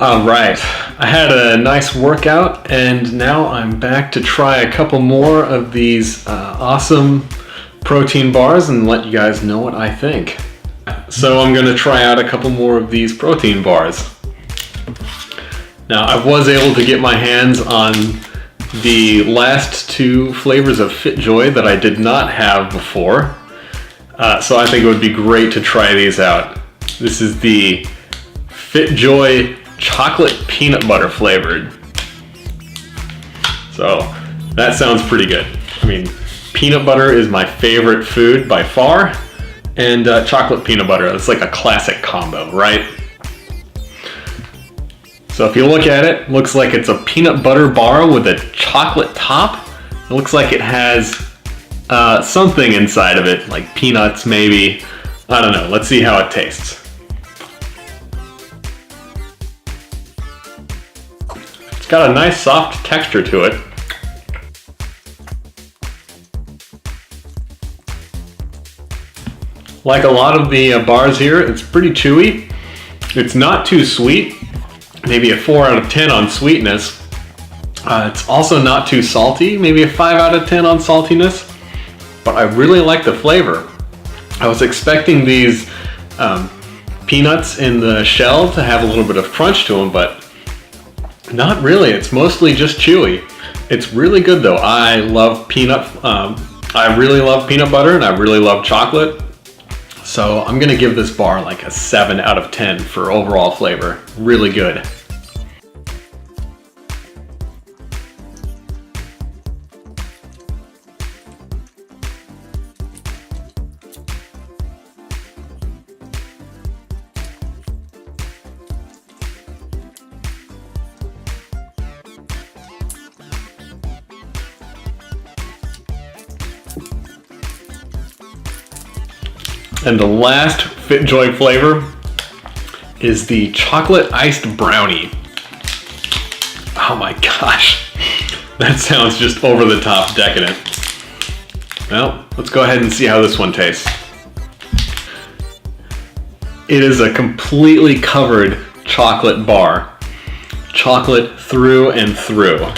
All right, I had a nice workout and now I'm back to try a couple more of these awesome protein bars and let you guys know what I think. So I'm gonna try out a couple more of these protein bars. Now I was able to get my hands on the last two flavors of Fitjoy that I did not have before. So I think it would be great to try these out. This is the Fitjoy chocolate peanut butter flavored. So that sounds pretty good. I mean, peanut butter is my favorite food by far, and chocolate peanut butter, it's like a classic combo, right? So if you look at it, looks like it's a peanut butter bar with a chocolate top. It looks like it has something inside of it, like peanuts maybe. I don't know, let's see how it tastes. It's got a nice soft texture to it. Like a lot of the bars here, it's pretty chewy. It's not too sweet, maybe a 4 out of 10 on sweetness. It's also not too salty, maybe a 5 out of 10 on saltiness, but I really like the flavor. I was expecting these peanuts in the shell to have a little bit of crunch to them, but not really. It's mostly just chewy. It's really good though. I love I really love peanut butter and I really love chocolate. So I'm gonna give this bar like a 7 out of 10 for overall flavor. Really good. And the last Fitjoy flavor is the chocolate iced brownie. Oh my gosh, that sounds just over the top decadent. Well, let's go ahead and see how this one tastes. It is a completely covered chocolate bar. Chocolate through and through.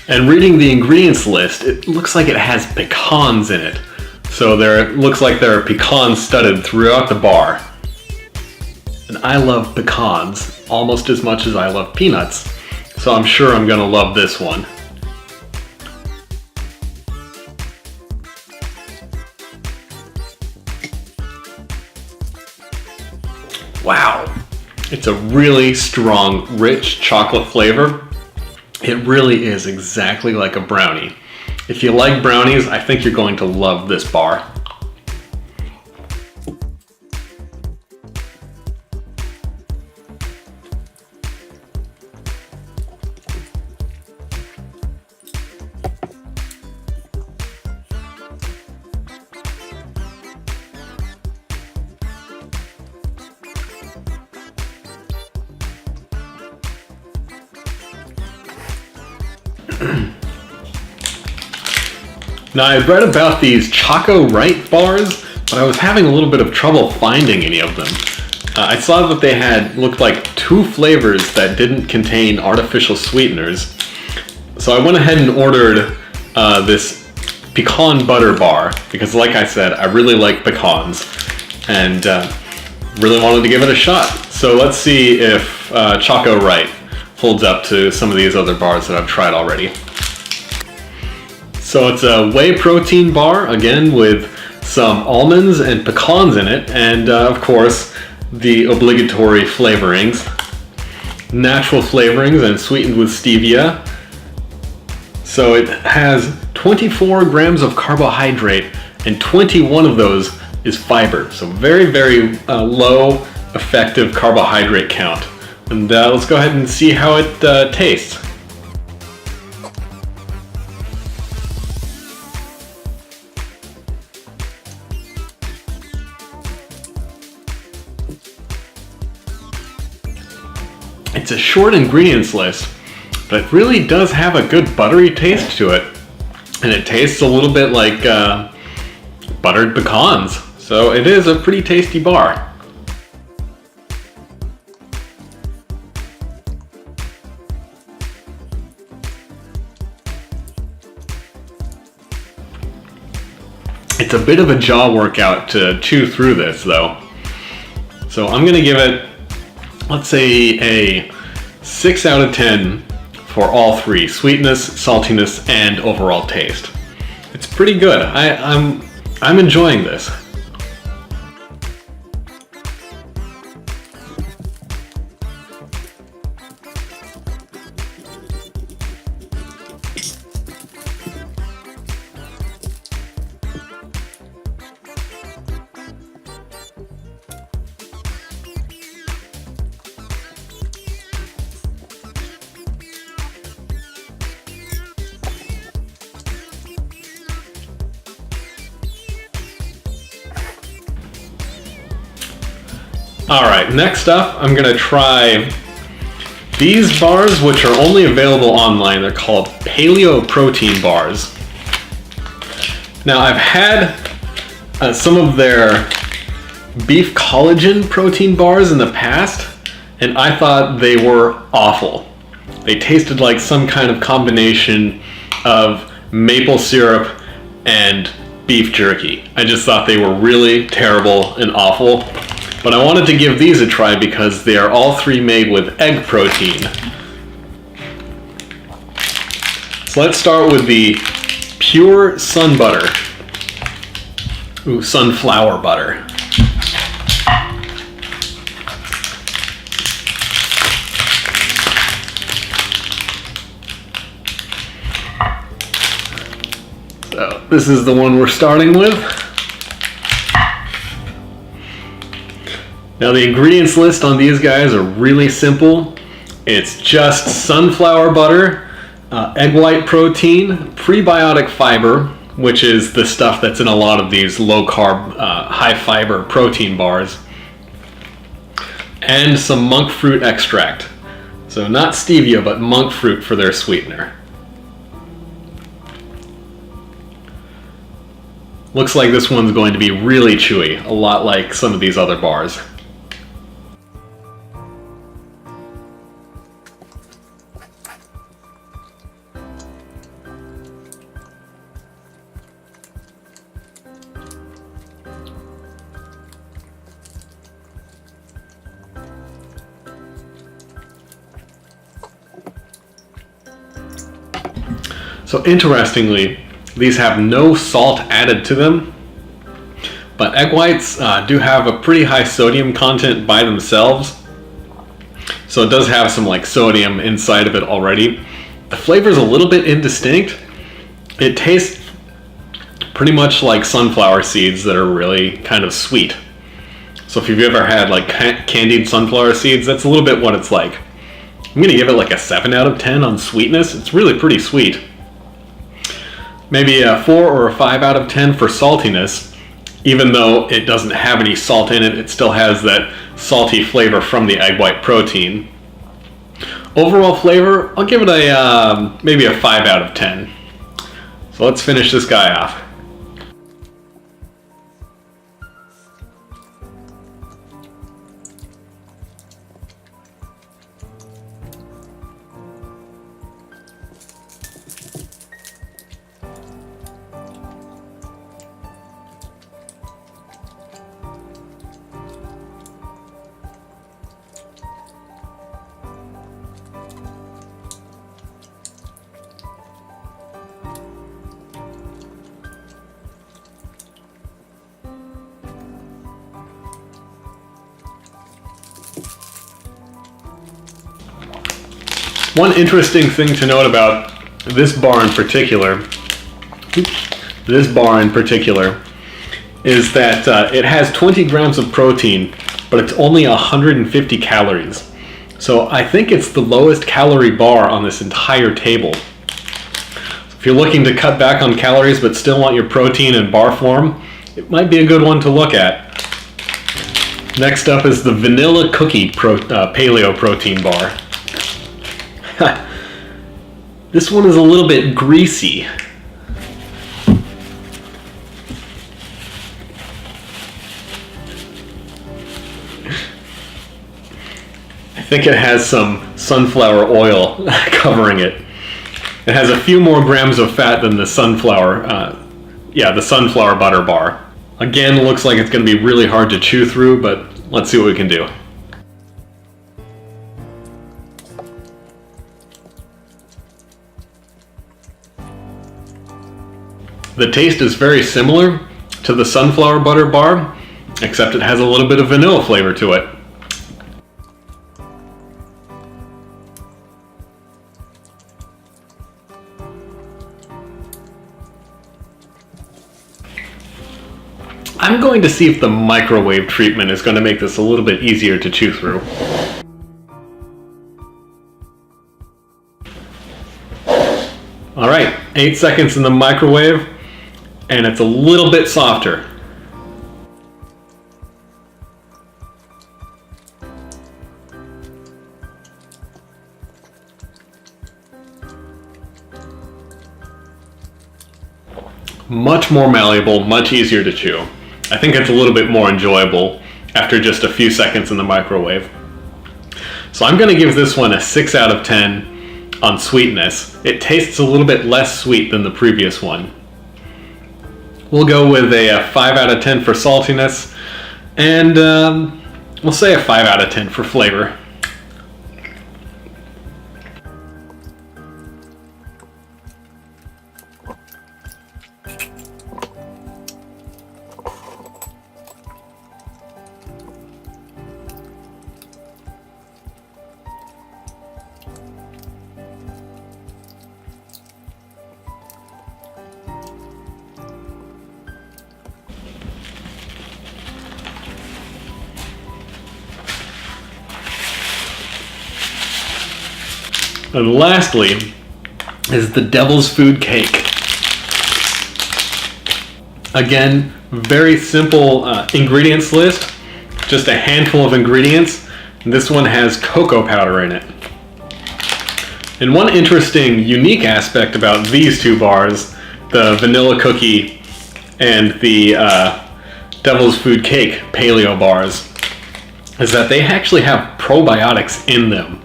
And reading the ingredients list, it looks like it has pecans in it. So looks like there are pecans studded throughout the bar. And I love pecans almost as much as I love peanuts. So I'm sure I'm gonna love this one. Wow, it's a really strong, rich chocolate flavor. It really is exactly like a brownie. If you like brownies, I think you're going to love this bar. Now I read about these Choco Right bars, but I was having a little bit of trouble finding any of them. I saw that they looked like 2 flavors that didn't contain artificial sweeteners. So I went ahead and ordered this pecan butter bar, because like I said, I really like pecans, and really wanted to give it a shot. So let's see if Choco Right holds up to some of these other bars that I've tried already. So it's a whey protein bar, again with some almonds and pecans in it, and of course the obligatory flavorings. Natural flavorings and sweetened with stevia. So it has 24 grams of carbohydrate and 21 of those is fiber. So very, very low effective carbohydrate count. And let's go ahead and see how it tastes. It's a short ingredients list, but it really does have a good buttery taste to it. And it tastes a little bit like buttered pecans. So So it is a pretty tasty bar. It's a bit of a jaw workout to chew through this though. So I'm gonna give it, let's say, a 6 out of 10 for all three: sweetness, saltiness, and overall taste. It's pretty good. I'm enjoying this. Alright, next up I'm gonna try these bars, which are only available online. They're called Paleo Protein Bars. Now I've had some of their beef collagen protein bars in the past, and I thought they were awful. They tasted like some kind of combination of maple syrup and beef jerky. I just thought they were really terrible and awful. But I wanted to give these a try because they are all three made with egg protein. So let's start with the pure sun butter. Ooh, sunflower butter. So this is the one we're starting with. Now the ingredients list on these guys are really simple. It's just sunflower butter, egg white protein, prebiotic fiber, which is the stuff that's in a lot of these low carb, high fiber protein bars, and some monk fruit extract. So not stevia, but monk fruit for their sweetener. Looks like this one's going to be really chewy, a lot like some of these other bars. So interestingly, these have no salt added to them, but egg whites do have a pretty high sodium content by themselves. So it does have some like sodium inside of it already. The flavor is a little bit indistinct. It tastes pretty much like sunflower seeds that are really kind of sweet. So if you've ever had like candied sunflower seeds, that's a little bit what it's like. I'm gonna give it like a 7 out of 10 on sweetness. It's really pretty sweet. Maybe a 4 or a 5 out of 10 for saltiness. Even though it doesn't have any salt in it, it still has that salty flavor from the egg white protein. Overall flavor, I'll give it a maybe a 5 out of 10. So let's finish this guy off. One interesting thing to note about this bar in particular, is that it has 20 grams of protein, but it's only 150 calories. So I think it's the lowest calorie bar on this entire table. If you're looking to cut back on calories but still want your protein in bar form, it might be a good one to look at. Next up is the vanilla cookie paleo protein bar. This one is a little bit greasy. think it has some sunflower oil covering it. It has a few more grams of fat than the sunflower, the sunflower butter bar. Again, looks like it's going to be really hard to chew through, but let's see what we can do. The taste is very similar to the sunflower butter bar, except it has a little bit of vanilla flavor to it. I'm going to see if the microwave treatment is going to make this a little bit easier to chew through. Alright, 8 seconds in the microwave, and it's a little bit softer. Much more malleable, much easier to chew. I think it's a little bit more enjoyable after just a few seconds in the microwave. So I'm going to give this one a 6 out of 10 on sweetness. It tastes a little bit less sweet than the previous one. We'll go with a 5 out of 10 for saltiness, and we'll say a 5 out of 10 for flavor. And lastly is the Devil's Food Cake. Again, very simple ingredients list, just a handful of ingredients. This one has cocoa powder in it. And one interesting, unique aspect about these two bars, the vanilla cookie and the Devil's Food Cake paleo bars, is that they actually have probiotics in them,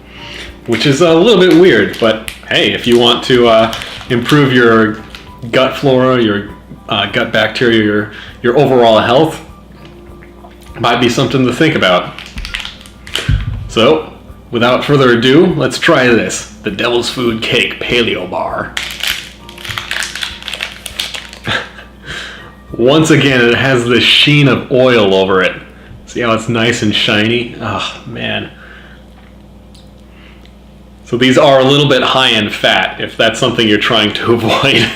which is a little bit weird, but hey, if you want to improve your gut flora, your gut bacteria, your overall health, might be something to think about. So, without further ado, let's try this, the Devil's Food Cake Paleo Bar. Once again, it has this sheen of oil over it. See how it's nice and shiny? Oh, man. So these are a little bit high in fat, if that's something you're trying to avoid.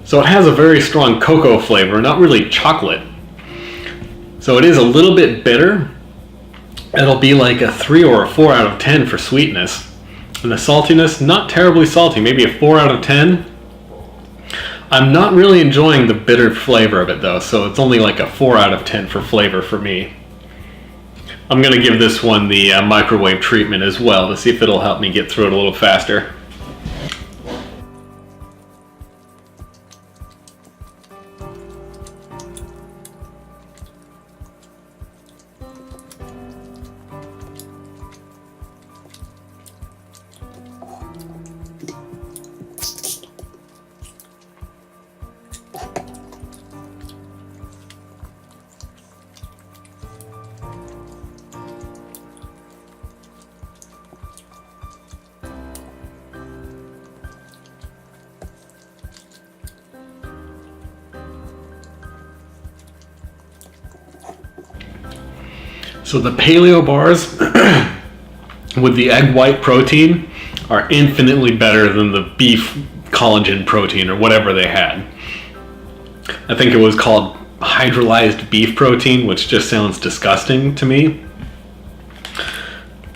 So it has a very strong cocoa flavor, not really chocolate. So it is a little bit bitter. It'll be like a 3 or a 4 out of 10 for sweetness. And the saltiness, not terribly salty, maybe a 4 out of 10. I'm not really enjoying the bitter flavor of it though, so it's only like a 4 out of 10 for flavor for me. I'm gonna give this one the microwave treatment as well to see if it'll help me get through it a little faster. So the paleo bars with the egg white protein are infinitely better than the beef collagen protein or whatever they had. I think it was called hydrolyzed beef protein, which just sounds disgusting to me.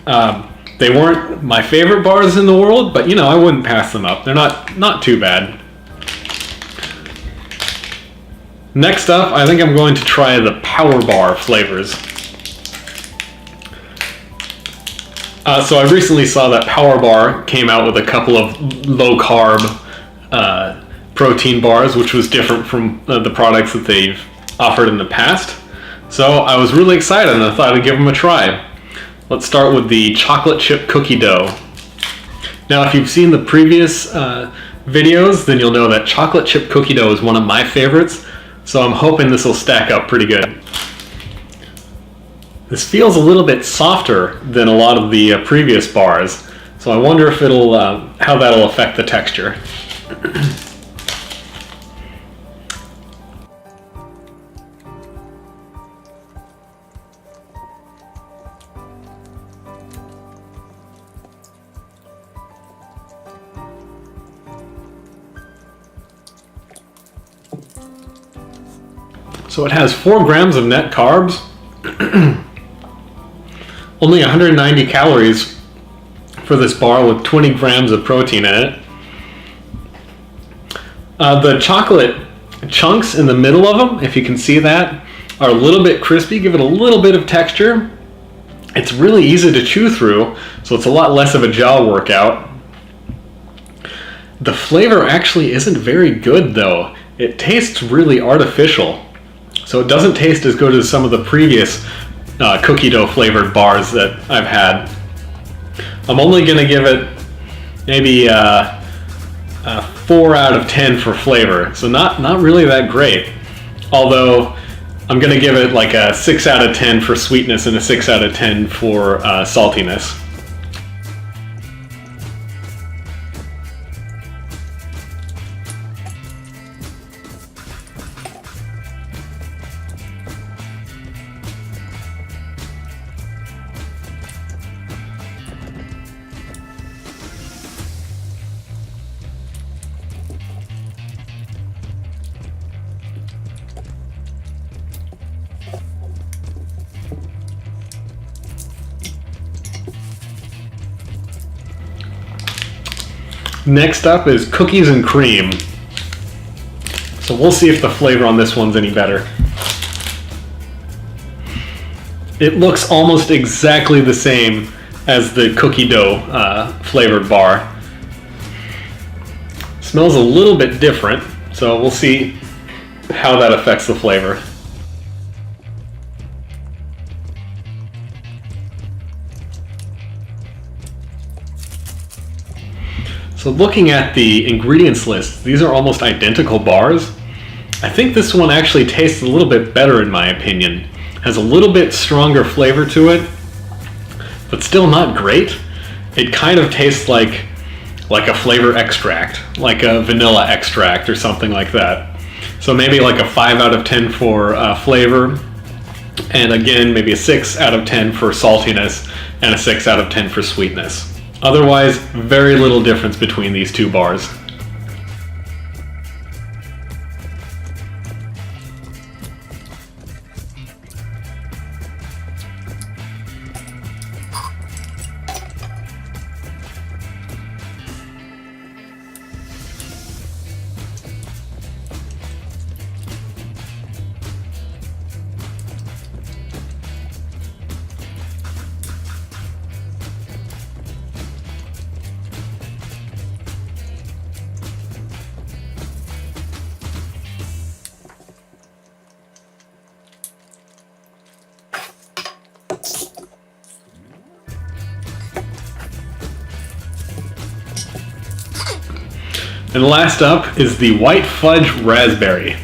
They weren't my favorite bars in the world, but you know, I wouldn't pass them up. They're not too bad. Next up, I think I'm going to try the Powerbar flavors. So I recently saw that Powerbar came out with a couple of low-carb protein bars, which was different from the products that they've offered in the past. So I was really excited and I thought I'd give them a try. Let's start with the chocolate chip cookie dough. Now, if you've seen the previous videos, then you'll know that chocolate chip cookie dough is one of my favorites. So I'm hoping this will stack up pretty good. This feels a little bit softer than a lot of the previous bars, so I wonder if it'll how that'll affect the texture. So it has 4 grams of net carbs, only 190 calories for this bar with 20 grams of protein in it. The chocolate chunks in the middle of them, if you can see that, are a little bit crispy, give it a little bit of texture. It's really easy to chew through, so it's a lot less of a jaw workout. The flavor actually isn't very good though. It tastes really artificial. So it doesn't taste as good as some of the previous cookie dough flavored bars that I've had. I'm only gonna give it maybe a 4 out of 10 for flavor, so not really that great. Although I'm gonna give it like a 6 out of 10 for sweetness and a 6 out of 10 for saltiness. Next up is cookies and cream. So we'll see if the flavor on this one's any better. It looks almost exactly the same as the cookie dough flavored bar. Smells a little bit different, so we'll see how that affects the flavor. So looking at the ingredients list, these are almost identical bars. I think this one actually tastes a little bit better in my opinion. Has a little bit stronger flavor to it, but still not great. It kind of tastes like a flavor extract, like a vanilla extract or something like that. So maybe like a 5 out of 10 for flavor, and again maybe a 6 out of 10 for saltiness, and a 6 out of 10 for sweetness. Otherwise, very little difference between these two bars. And last up is the white fudge raspberry.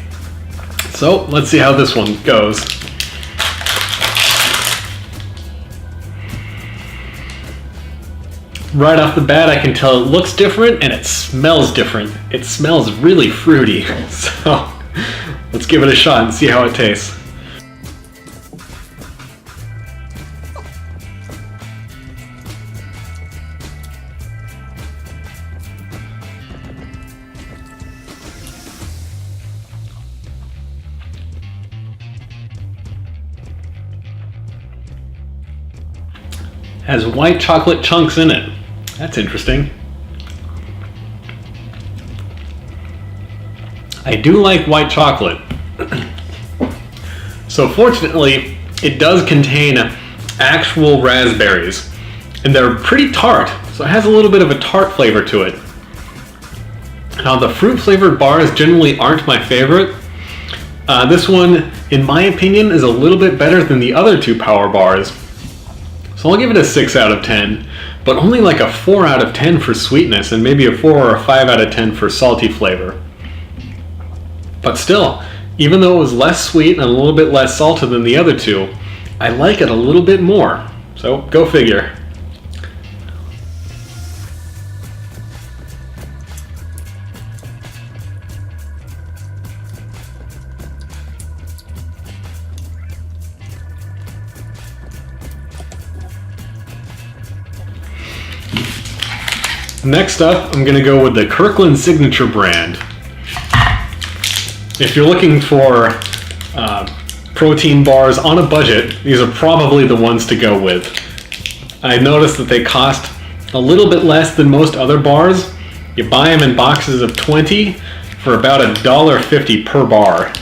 So let's see how this one goes. Right off the bat, I can tell it looks different and it smells different. It smells really fruity. So let's give it a shot and see how it tastes. Has white chocolate chunks in it. That's interesting. I do like white chocolate. So fortunately, it does contain actual raspberries, and they're pretty tart, so it has a little bit of a tart flavor to it. Now the fruit flavored bars generally aren't my favorite. This one, in my opinion, is a little bit better than the other two Power Bars. So I'll give it a 6 out of 10, but only like a 4 out of 10 for sweetness and maybe a 4 or a 5 out of 10 for salty flavor. But still, even though it was less sweet and a little bit less salty than the other two, I like it a little bit more. So go figure. Next up, I'm going to go with the Kirkland Signature brand. If you're looking for protein bars on a budget, these are probably the ones to go with. I noticed that they cost a little bit less than most other bars. You buy them in boxes of 20 for about $1.50 per bar.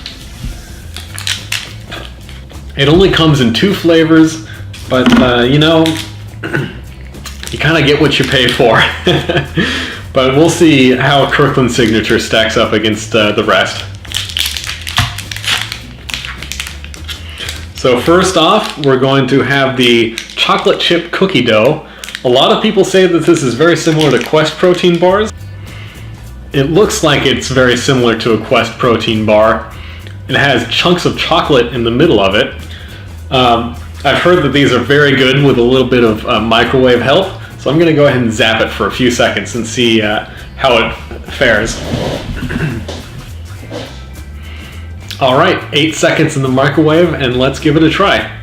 It only comes in 2 flavors, but you know, you kind of get what you pay for. But we'll see how Kirkland Signature stacks up against the rest. So first off, we're going to have the chocolate chip cookie dough. A lot of people say that this is very similar to Quest protein bars. It looks like it's very similar to a Quest protein bar. It has chunks of chocolate in the middle of it. I've heard that these are very good with a little bit of microwave help, so I'm going to go ahead and zap it for a few seconds and see how it fares. Alright, 8 seconds in the microwave, and let's give it a try.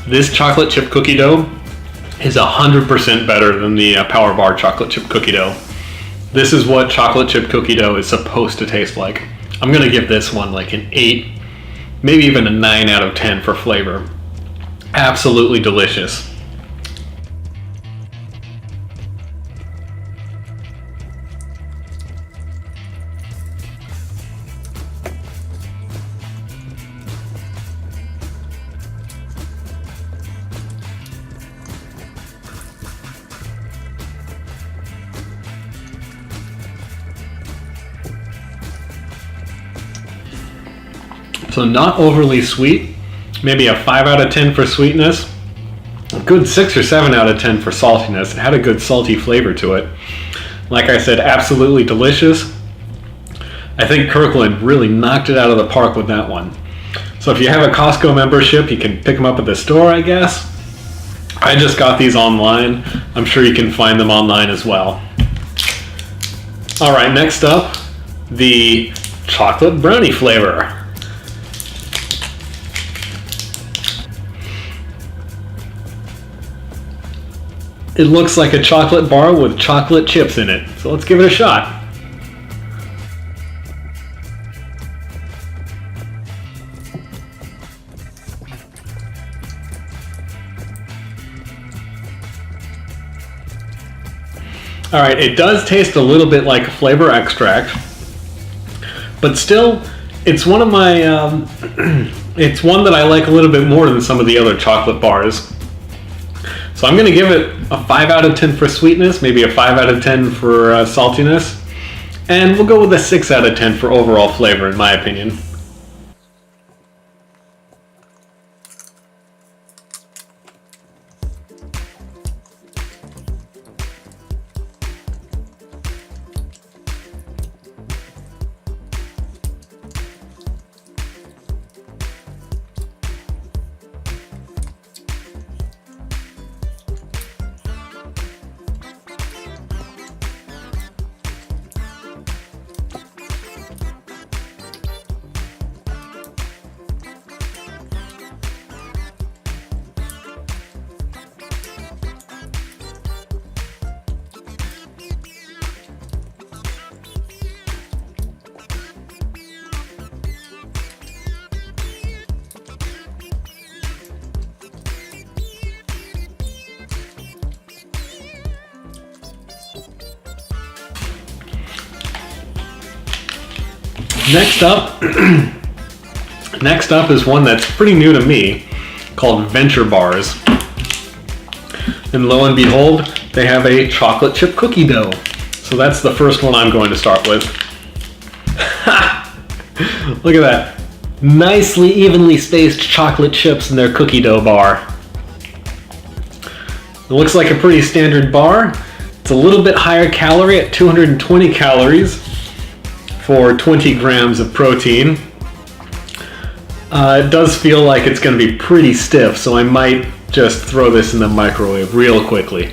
This chocolate chip cookie dough is 100% better than the Powerbar chocolate chip cookie dough. This is what chocolate chip cookie dough is supposed to taste like. I'm going to give this one like an 8, maybe even a 9 out of 10 for flavor. Absolutely delicious. So not overly sweet, maybe a 5 out of 10 for sweetness, a good 6 or 7 out of 10 for saltiness. It had a good salty flavor to it. Like I said, absolutely delicious. I think Kirkland really knocked it out of the park with that one. So if you have a Costco membership, you can pick them up at the store, I guess. I just got these online. I'm sure you can find them online as well. Alright, next up, the chocolate brownie flavor. It looks like a chocolate bar with chocolate chips in it, so let's give it a shot. Alright, it does taste a little bit like a flavor extract, but still, it's one of my, it's one that I like a little bit more than some of the other chocolate bars. So I'm going to give it a 5 out of 10 for sweetness, maybe a 5 out of 10 for saltiness, and we'll go with a 6 out of 10 for overall flavor, in my opinion. Next up, next up is one that's pretty new to me, called Venture Bars. And lo and behold, they have a chocolate chip cookie dough. So that's the first one I'm going to start with. Look at that. Nicely evenly spaced chocolate chips in their cookie dough bar. It looks like a pretty standard bar. It's a little bit higher calorie at 220 calories for 20 grams of protein. It does feel like it's going to be pretty stiff, so I might just throw this in the microwave real quickly.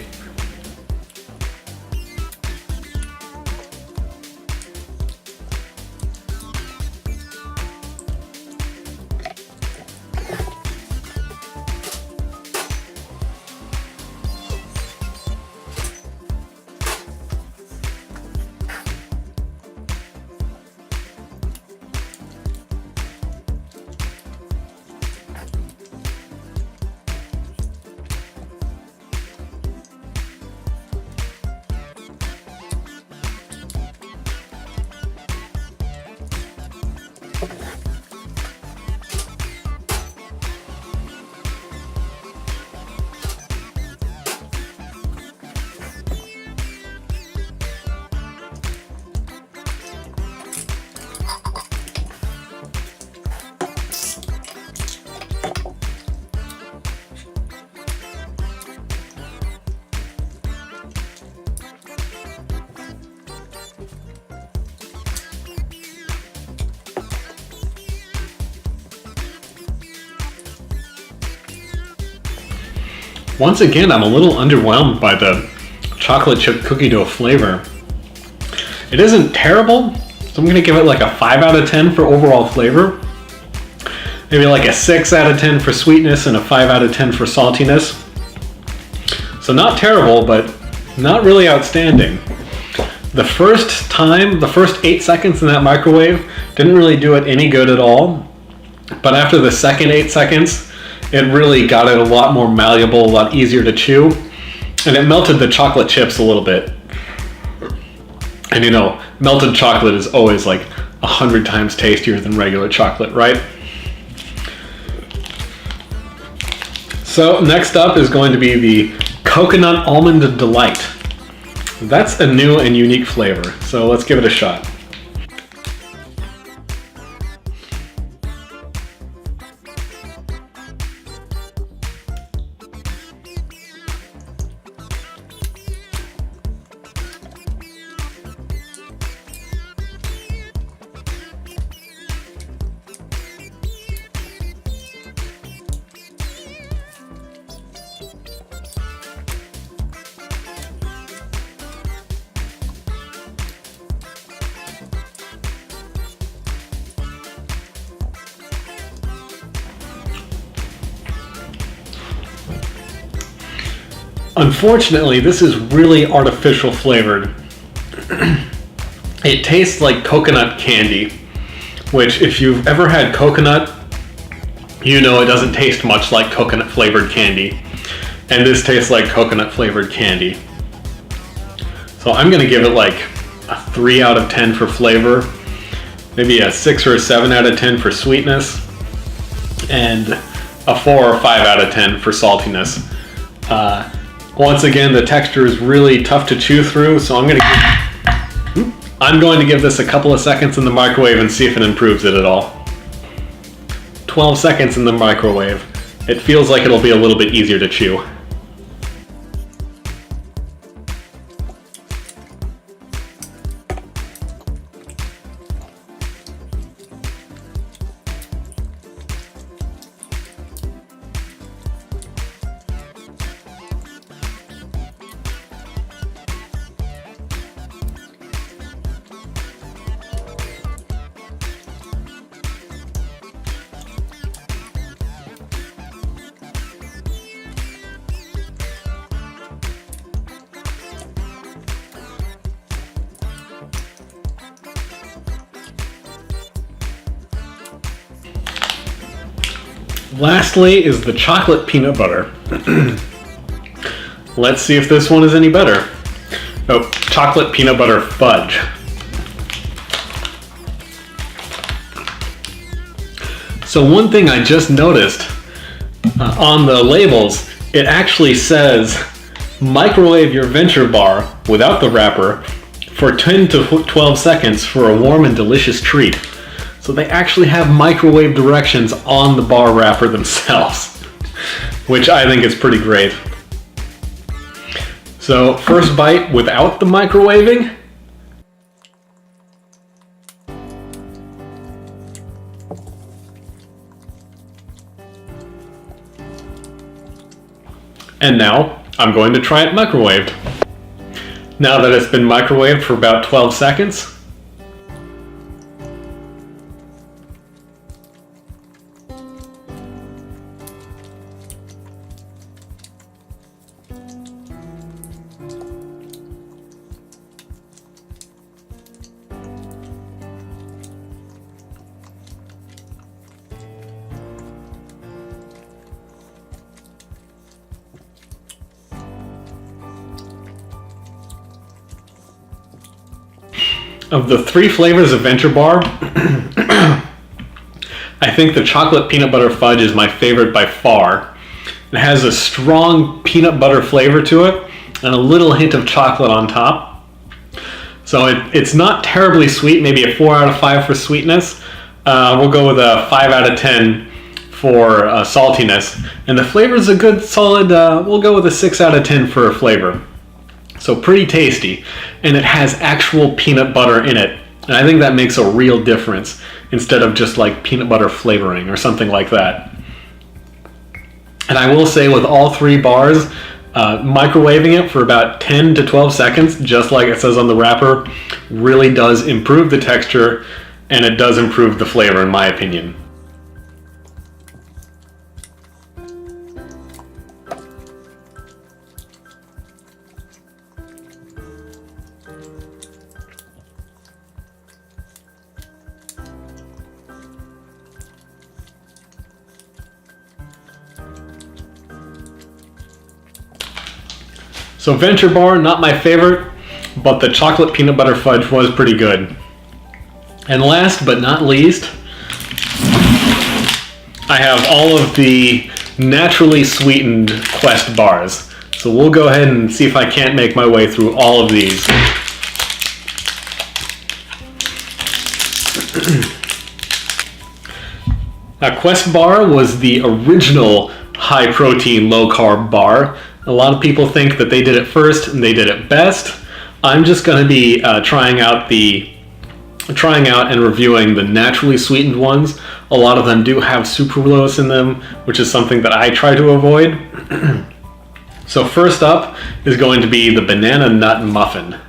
Once again, I'm a little underwhelmed by the chocolate chip cookie dough flavor. It isn't terrible, so I'm going to give it like a 5 out of 10 for overall flavor. Maybe like a 6 out of 10 for sweetness and a 5 out of 10 for saltiness. So not terrible, but not really outstanding. The first 8 seconds in that microwave didn't really do it any good at all. But after the second 8 seconds, it really got it a lot more malleable, a lot easier to chew, and it melted the chocolate chips a little bit. And you know, melted chocolate is always like 100 times tastier than regular chocolate, right? So next up is going to be the Coconut Almond Delight. That's a new and unique flavor, so let's give it a shot. Unfortunately, this is really artificial flavored. It tastes like coconut candy, which if you've ever had coconut, you know it doesn't taste much like coconut flavored candy. And this tastes like coconut flavored candy. So I'm gonna give it like a 3 out of 10 for flavor, maybe a 6 or a 7 out of 10 for sweetness, and a 4 or 5 out of 10 for saltiness. Once again, the texture is really tough to chew through, so I'm going to give this a couple of seconds in the microwave and see if it improves it at all. 12 seconds in the microwave. It feels like it'll be a little bit easier to chew. Lastly is the chocolate peanut butter. Let's see if this one is any better. Oh, chocolate peanut butter fudge. So one thing I just noticed on the labels, it actually says microwave your Venture bar without the wrapper for 10 to 12 seconds for a warm and delicious treat. So they actually have microwave directions on the bar wrapper themselves, which I think is pretty great. So first bite without the microwaving. And now I'm going to try it microwaved. Now that it's been microwaved for about 12 seconds, of the 3 flavors of Venture Bar, I think the chocolate peanut butter fudge is my favorite by far. It has a strong peanut butter flavor to it and a little hint of chocolate on top. So it's not terribly sweet, maybe a 4 out of 5 for sweetness. We'll go with a 5 out of 10 for saltiness. And the flavor is a good solid, we'll go with a 6 out of 10 for flavor. So pretty tasty, and it has actual peanut butter in it. And I think that makes a real difference instead of just like peanut butter flavoring or something like that. And I will say with all 3 bars, microwaving it for about 10 to 12 seconds, just like it says on the wrapper, really does improve the texture and it does improve the flavor in my opinion. So Venture Bar, not my favorite, but the chocolate peanut butter fudge was pretty good. And last but not least, I have all of the naturally sweetened Quest bars. So we'll go ahead and see if I can't make my way through all of these. Now Questbar was the original high protein, low carb bar. A lot of people think that they did it first and they did it best. I'm just going to be trying out and reviewing the naturally sweetened ones. A lot of them do have sucralose in them, which is something that I try to avoid. So first up is going to be the Banana Nut Muffin.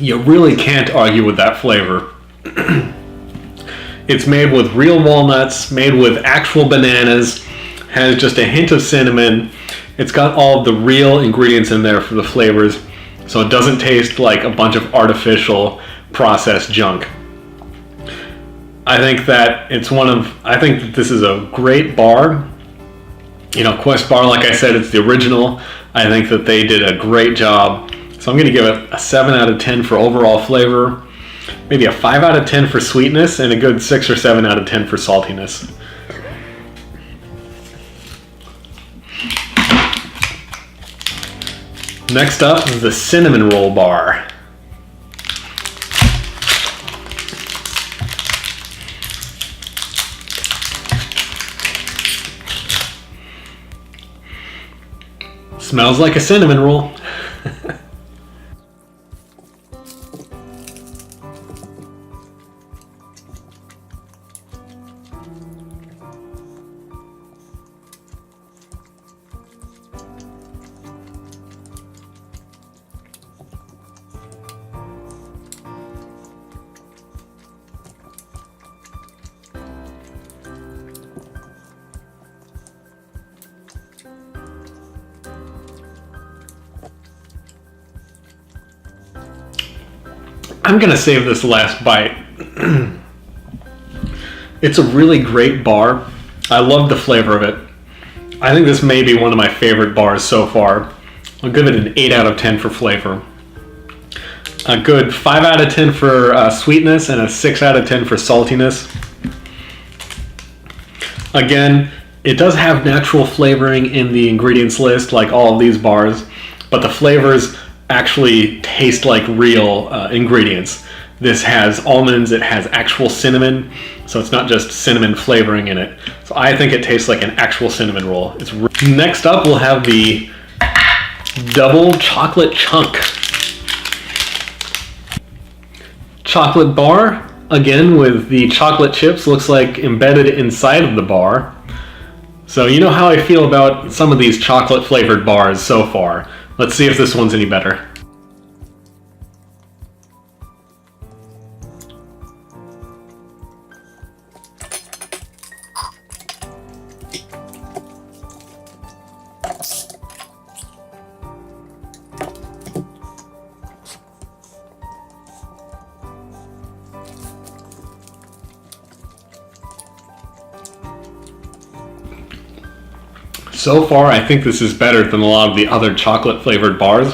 You really can't argue with that flavor. It's made with real walnuts, made with actual bananas, has just a hint of cinnamon. It's got all of the real ingredients in there for the flavors, so it doesn't taste like a bunch of artificial processed junk. I think that this is a great bar. You know, Questbar, like I said, it's the original. I think that they did a great job. So I'm going to give it a 7 out of 10 for overall flavor, maybe a 5 out of 10 for sweetness, and a good 6 or 7 out of 10 for saltiness. Next up is the Cinnamon Roll Bar. Smells like a cinnamon roll. I'm gonna save this last bite. It's a really great bar. I love the flavor of it. I think this may be one of my favorite bars so far. I'll give it an 8 out of 10 for flavor. A good 5 out of 10 for sweetness and a 6 out of 10 for saltiness. Again, it does have natural flavoring in the ingredients list like all of these bars, but the flavors actually taste like real ingredients. This has almonds, it has actual cinnamon, so it's not just cinnamon flavoring in it. So I think it tastes like an actual cinnamon roll. Next up, we'll have the double chocolate chunk. Chocolate bar, again with the chocolate chips, looks like embedded inside of the bar. So you know how I feel about some of these chocolate flavored bars so far. Let's see if this one's any better. So far, I think this is better than a lot of the other chocolate flavored bars.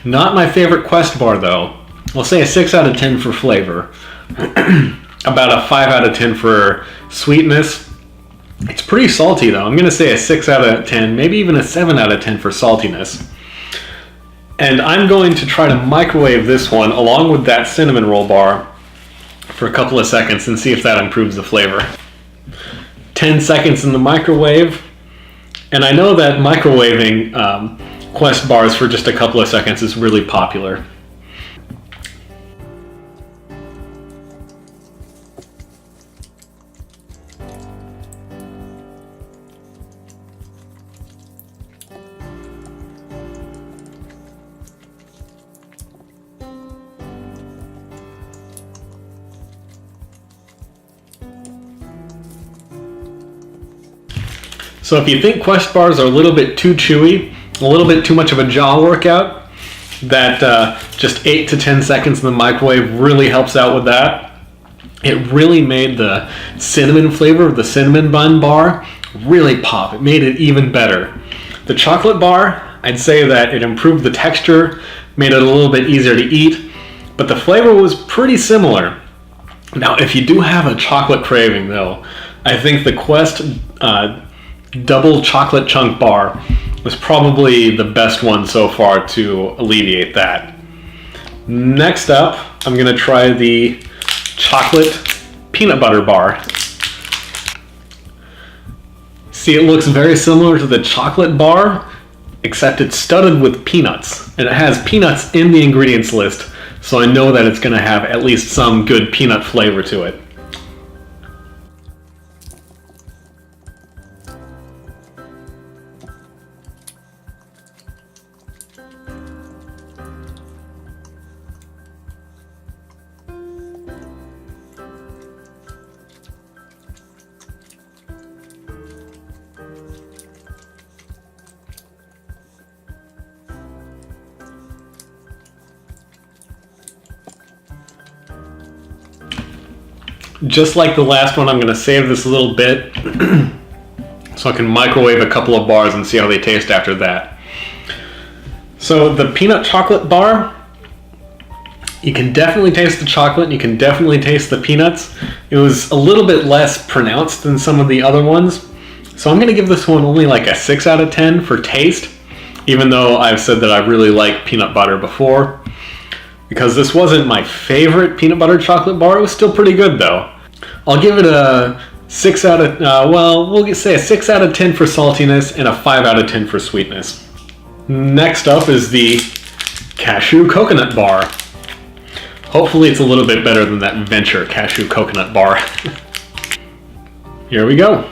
Not my favorite Questbar though. I'll say a 6 out of 10 for flavor. About a 5 out of 10 for sweetness. It's pretty salty though. I'm gonna say a 6 out of 10, maybe even a 7 out of 10 for saltiness. And I'm going to try to microwave this one along with that cinnamon roll bar for a couple of seconds and see if that improves the flavor. 10 seconds in the microwave, and I know that microwaving Quest bars for just a couple of seconds is really popular. So if you think Quest bars are a little bit too chewy, a little bit too much of a jaw workout, that just 8 to 10 seconds in the microwave really helps out with that. It really made the cinnamon flavor of the cinnamon bun bar really pop. It made it even better. The chocolate bar, I'd say that it improved the texture, made it a little bit easier to eat, but the flavor was pretty similar. Now, if you do have a chocolate craving though, I think the Quest double chocolate chunk bar was probably the best one so far to alleviate that. Next up, I'm gonna try the chocolate peanut butter bar. See, it looks very similar to the chocolate bar, except it's studded with peanuts, and it has peanuts in the ingredients list, so I know that it's gonna have at least some good peanut flavor to it. Just like the last one, I'm going to save this a little bit so I can microwave a couple of bars and see how they taste after that. So the peanut chocolate bar, you can definitely taste the chocolate, you can definitely taste the peanuts. It was a little bit less pronounced than some of the other ones. So I'm going to give this one only like a 6 out of 10 for taste, even though I've said that I really like peanut butter before. Because this wasn't my favorite peanut butter chocolate bar, it was still pretty good though. I'll give it a 6 out of, well, we'll say a 6 out of 10 for saltiness and a 5 out of 10 for sweetness. Next up is the Cashew Coconut bar. Hopefully it's a little bit better than that Venture Cashew Coconut bar. Here we go.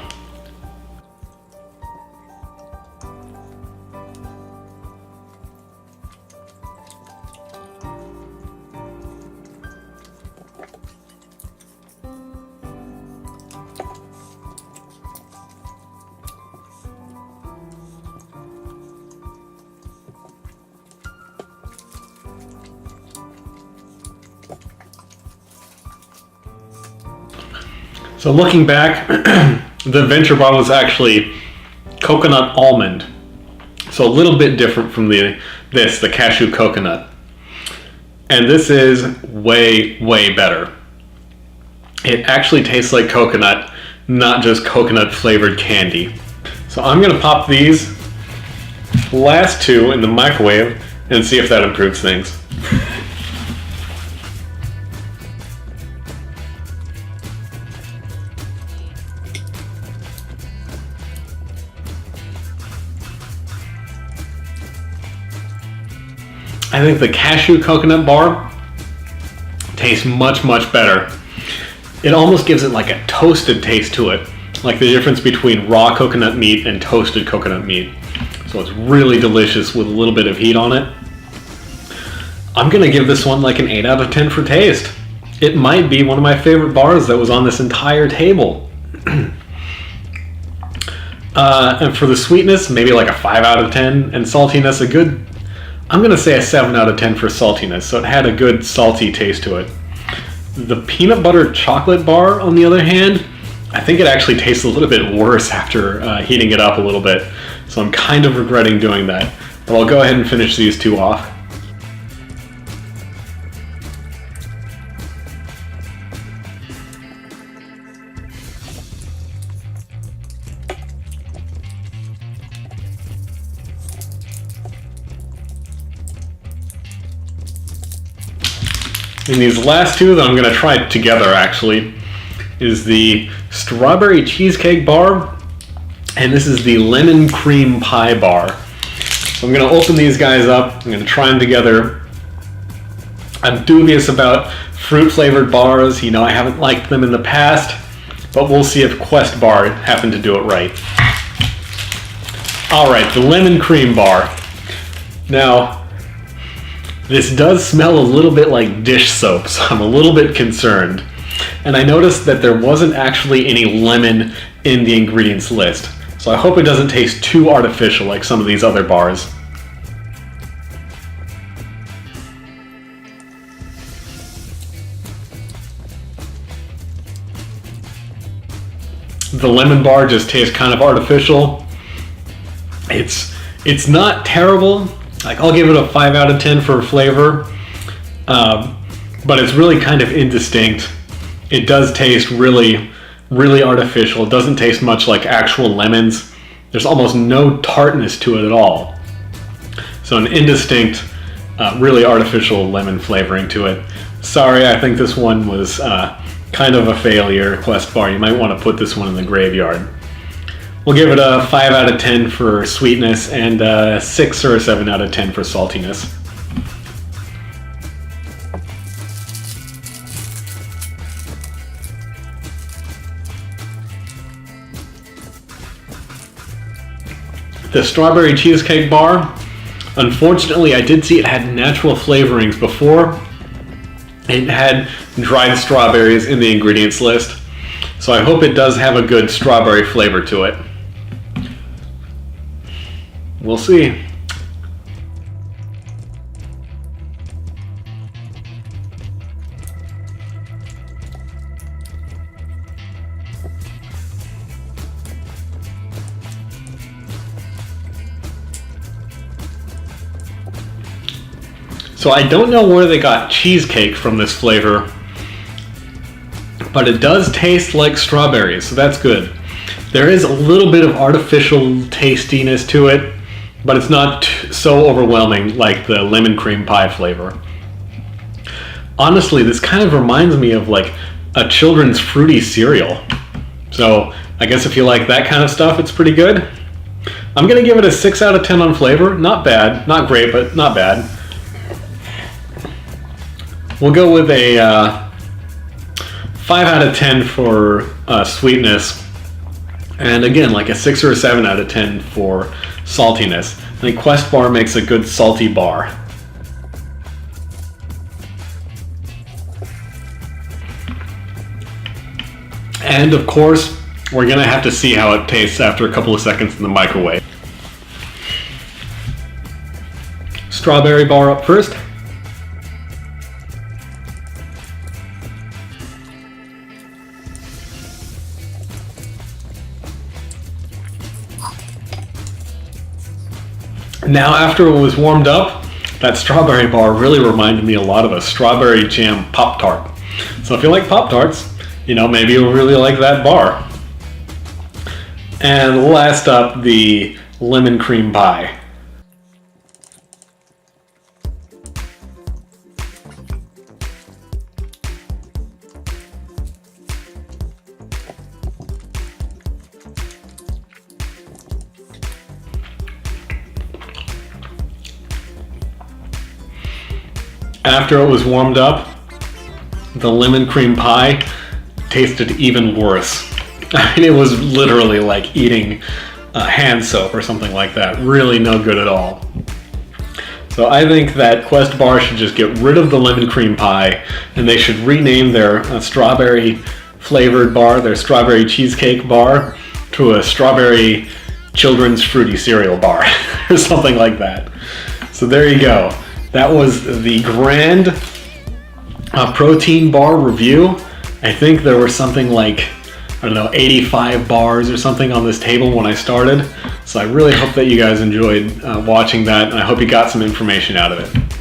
So looking back, the Venture Bar was actually coconut almond. So a little bit different from the Cashew Coconut. And this is way, way better. It actually tastes like coconut, not just coconut flavored candy. So I'm gonna pop these last two in the microwave and see if that improves things. I think the Cashew Coconut Bar tastes much, much better. It almost gives it like a toasted taste to it, like the difference between raw coconut meat and toasted coconut meat. So it's really delicious with a little bit of heat on it. I'm gonna give this one like an 8 out of 10 for taste. It might be one of my favorite bars that was on this entire table. And for the sweetness, maybe like a 5 out of 10, and saltiness, I'm gonna say a 7 out of 10 for saltiness, so it had a good salty taste to it. The peanut butter chocolate bar, on the other hand, I think it actually tastes a little bit worse after heating it up a little bit, so I'm kind of regretting doing that. But I'll go ahead and finish these two off. And these last two that I'm going to try together actually is the strawberry cheesecake bar, and this is the lemon cream pie bar. So I'm going to open these guys up, I'm going to try them together. I'm dubious about fruit flavored bars, you know, I haven't liked them in the past, but we'll see if Questbar happened to do it right. Alright, the lemon cream bar. Now, this does smell a little bit like dish soap, so I'm a little bit concerned. And I noticed that there wasn't actually any lemon in the ingredients list, so I hope it doesn't taste too artificial like some of these other bars. The lemon bar just tastes kind of artificial. It's not terrible. Like, I'll give it a 5 out of 10 for flavor, but it's really kind of indistinct. It does taste really, really artificial. It doesn't taste much like actual lemons. There's almost no tartness to it at all. So an indistinct, really artificial lemon flavoring to it. Sorry, I think this one was kind of a failure, Questbar. You might want to put this one in the graveyard. We'll give it a 5 out of 10 for sweetness and a 6 or a 7 out of 10 for saltiness. The strawberry cheesecake bar, unfortunately I did see it had natural flavorings before. It had dried strawberries in the ingredients list, so I hope it does have a good strawberry flavor to it. We'll see. So I don't know where they got cheesecake from this flavor, but it does taste like strawberries, so that's good. There is a little bit of artificial tastiness to it, but it's not so overwhelming like the lemon cream pie flavor. Honestly, this kind of reminds me of like a children's fruity cereal. So I guess if you like that kind of stuff, it's pretty good. I'm gonna give it a 6 out of 10 on flavor. Not bad, not great, but not bad. We'll go with a 5 out of 10 for sweetness. And again, like a 6 or a 7 out of 10 for saltiness. I think Questbar makes a good salty bar. And of course, we're gonna have to see how it tastes after a couple of seconds in the microwave. Strawberry bar up first. Now after it was warmed up, that strawberry bar really reminded me a lot of a strawberry jam Pop-Tart. So if you like Pop-Tarts, you know, maybe you'll really like that bar. And last up, the lemon cream pie. After it was warmed up, the lemon cream pie tasted even worse. I mean, it was literally like eating hand soap or something like that. Really no good at all. So I think that Questbar should just get rid of the lemon cream pie, and they should rename their strawberry flavored bar, their strawberry cheesecake bar, to a strawberry children's fruity cereal bar or something like that. So there you go. That was the grand protein bar review. I think there were something like, I don't know, 85 bars or something on this table when I started. So I really hope that you guys enjoyed watching that, and I hope you got some information out of it.